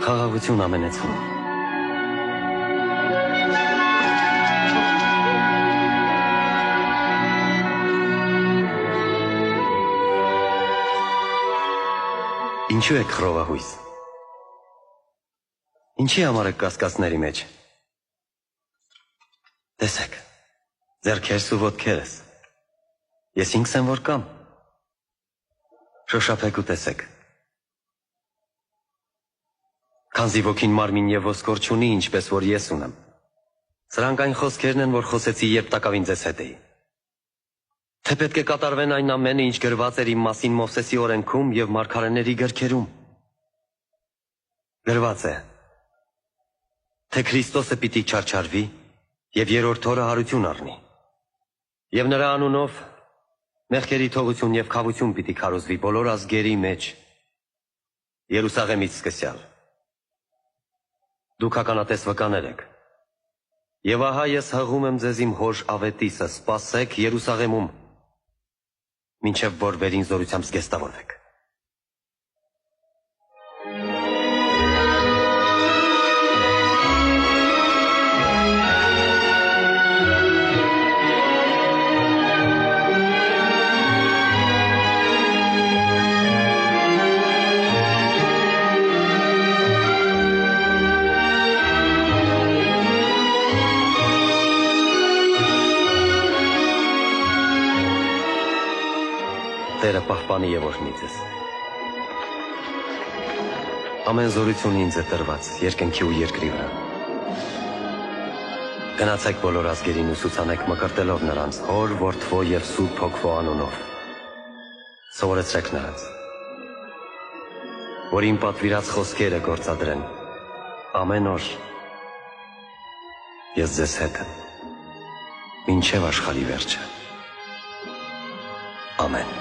խաղաղություն ամենեցնում։ Ինչու եք խռովահույս։ Ինչի համար եք կասկածների մեջ։ Տեսեք, ձեռքերս ու ոտքերս։ Ես ինքս եմ որ կամ։ Շոշափեք ու տեսեք։ Քանզի ոգին մարմին եւ ոսկոր չունի, ինչպես որ ես ունեմ։ Սրանք այն խոսքերն են, որ խոսեցի, երբ տակավին ձեզ հետ էի։ Թե պետք է կատարվեն այն ամենը, ինչ գրված էր իմ մասին Մովսեսի օրենքում եւ մարգարեների գրքերում։ Գրված է, թե Քրիստոսը պիտի չարչարվի եւ երրորդ օրը հարություն առնի։ Եվ նրա անունով մեղքերի թողություն եւ քավություն պիտի քարոզվի բոլոր ազգերի մեջ, Երուսաղեմից սկսյալ։ Դուք ականատես վկաներ եք։ Եվ ահա ես հղում եմ ձեզ իմ հոր ավետիսը, սպասեք Երուսաղեմում, մինչև որ վերին զորությամբ զգեստավորվեք։ Տերը պահպանի եւ օրհնի ձեզ։ Ամեն զորություն ինձ է տրված երկնքի ու երկրի վրա։ Գնացեք բոլոր ազգերին ու ուսուցանեք մկրտելով նրանց Հոր, Որդվո եւ Սուրբ Հոգվո անունով։ Սովորեցրեք նրանց, որ իմ պատվիրած խոսքերը գործադրեն ամեն օր։ Ես ձեզ հետ եմ, մինչև աշխարհի վերջը։ Ամեն։